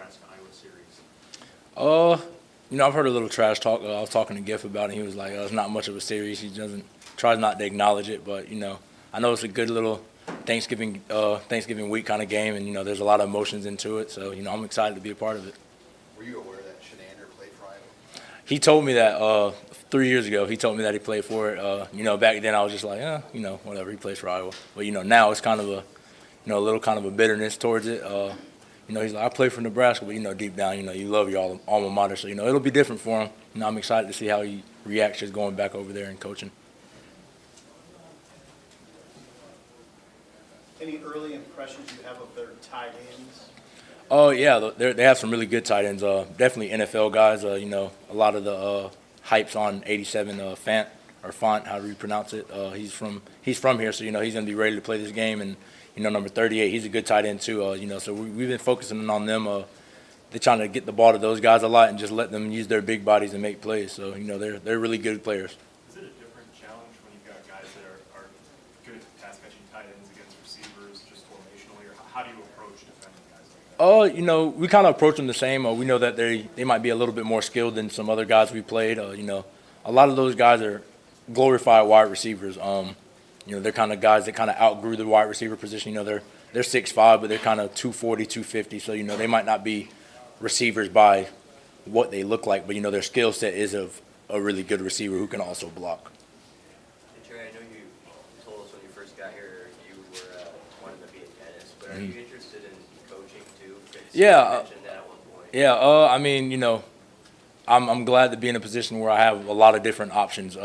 Nebraska-Iowa series? I've heard a little trash talk. I was talking to Giff about it. He was like, it's not much of a series. He tries not to acknowledge it, but, I know it's a good little Thanksgiving week kind of game, and, there's a lot of emotions into it. So, I'm excited to be a part of it. Were you aware that Shenander played for Iowa? He told me that 3 years ago. He told me that he played for it. Back then I was just like, whatever, he plays for Iowa. But, now it's kind of a little kind of a bitterness towards it. He's like, I play for Nebraska, but, deep down, you love your alma mater. So, it'll be different for him. I'm excited to see how he reacts just going back over there and coaching. Any early impressions you have of their tight ends? Oh, yeah, they have some really good tight ends. Definitely NFL guys. A lot of the hypes on 87 Font, how do you pronounce it? He's from here, so, he's going to be ready to play this game. And, number 38, he's a good tight end too. So we've been focusing on them. They're trying to get the ball to those guys a lot and just let them use their big bodies and make plays. So, they're really good players. Is it a different challenge when you've got guys that are good at pass-catching tight ends against receivers just formationally, or how do you approach defending guys like that? We kind of approach them the same. We know that they might be a little bit more skilled than some other guys we played. A lot of those guys are glorified wide receivers. They're kind of guys that kind of outgrew the wide receiver position. They're 6'5", but they're kind of 240, 250. So, they might not be receivers by what they look like, but, their skill set is of a really good receiver who can also block. Hey, Trey, I know you told us when you first got here you were wanting to be a dentist, but are you interested in coaching too? Yeah. You mentioned that at one point. Yeah, I'm glad to be in a position where I have a lot of different options.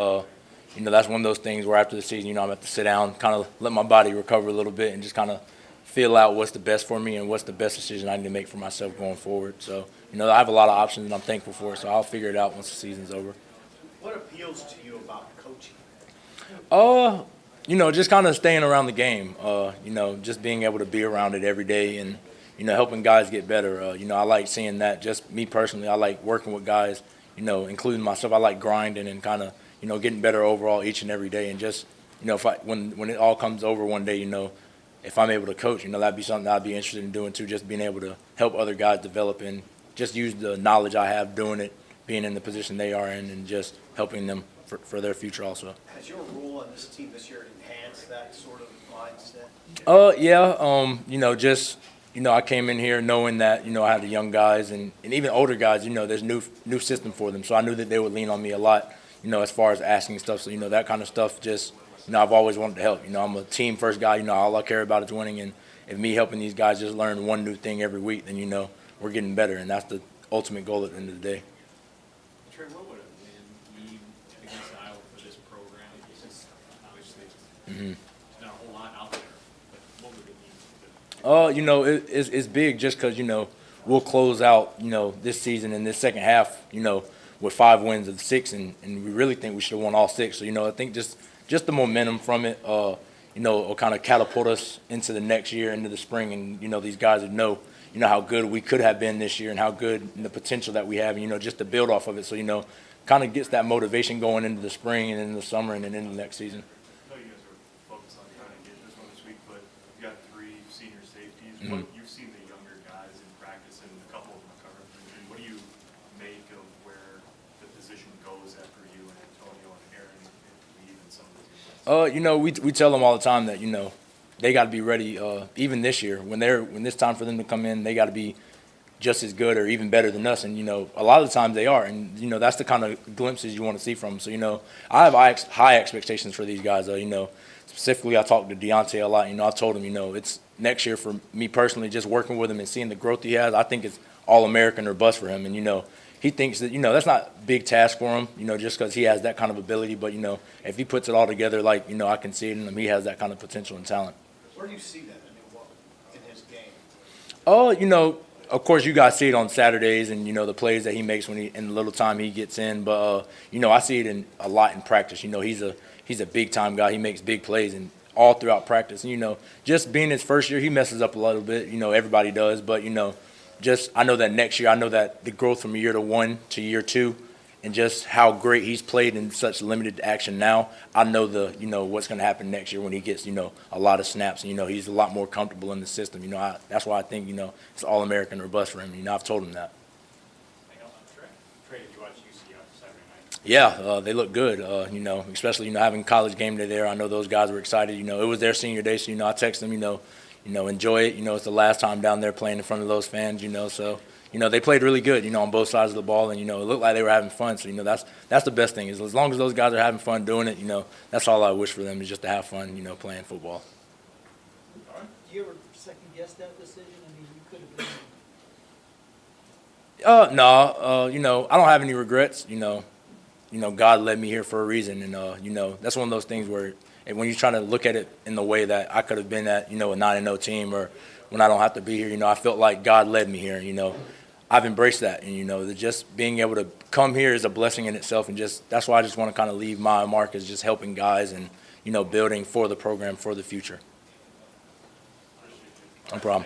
That's one of those things where after the season, I'm have to sit down, kind of let my body recover a little bit and just kind of feel out what's the best for me and what's the best decision I need to make for myself going forward. So, I have a lot of options and I'm thankful for it, so I'll figure it out once the season's over. What appeals to you about coaching? Just kind of staying around the game, just being able to be around it every day and, helping guys get better. I like seeing that. Just me personally, I like working with guys, including myself. I like grinding and kind of, getting better overall each and every day. And just, when it all comes over one day, if I'm able to coach, that'd be something I'd be interested in doing too, just being able to help other guys develop and just use the knowledge I have doing it, being in the position they are in, and just helping them for their future also. Has your role on this team this year enhanced that sort of mindset? Yeah, I came in here knowing that, I had the young guys and even older guys, there's new system for them. So I knew that they would lean on me a lot, as far as asking stuff. So, that kind of stuff just, I've always wanted to help. I'm a team first guy, all I care about is winning. And if me helping these guys just learn one new thing every week, then, we're getting better. And that's the ultimate goal at the end of the day. Trey, what would a win mean against Iowa for this program? Since obviously there's not a whole lot out there, but what would it mean? It's big just because, we'll close out, this season in this second half, with 5 wins of 6, and we really think we should have won all 6. So, I think just the momentum from it, will kind of catapult us into the next year, into the spring, and, these guys would know, how good we could have been this year and how good and the potential that we have, just to build off of it. So, kind of gets that motivation going into the spring and into the summer and then into the next season. I know you guys are focused on trying to get this one this week, but you got 3 senior safeties. You've seen the younger guys in practice, and a couple of them are covered. What do you make of where the position goes after you and Antonio and Aaron and even some of these guys? We tell them all the time that, they got to be ready. Even this year, when it's time for them to come in, they got to be just as good or even better than us. And a lot of the times they are. And that's the kind of glimpses you want to see from them. So I have high expectations for these guys. Specifically, I talked to Deontay a lot. I told him it's next year for me personally, just working with him and seeing the growth he has. I think it's All-American or bust for him. And he thinks that that's not a big task for him. Just because he has that kind of ability. But if he puts it all together, like I can see it in him. He has that kind of potential and talent. Where do you see that in his game? Of course, you guys see it on Saturdays and, the plays that he makes in the little time he gets in. But, I see it a lot in practice. He's a big-time guy. He makes big plays and all throughout practice. And, just being his first year, he messes up a little bit. Everybody does. But, I know that next year, I know that the growth from year 1 to year 2, and just how great he's played in such limited action now, I know what's going to happen next year when he gets, a lot of snaps. And, he's a lot more comfortable in the system. That's why I think, it's All-American or bust for him. I've told him that. Trey, did you watch UC on Saturday night? Yeah, they look good, especially, having college game day there. I know those guys were excited. It was their senior day, so, I text them, enjoy it. It's the last time down there playing in front of those fans, so. They played really good, on both sides of the ball, and, it looked like they were having fun. So, that's the best thing is as long as those guys are having fun doing it, that's all I wish for them is just to have fun, playing football. Do you ever second guess that decision? I mean, you could have been. No, I don't have any regrets. God led me here for a reason, and that's one of those things where when you're trying to look at it in the way that I could have been at, a 9-0 team, or when I don't have to be here, I felt like God led me here. I've embraced that, and just being able to come here is a blessing in itself, and that's why I just want to kind of leave my mark as just helping guys and building for the program for the future. No problem.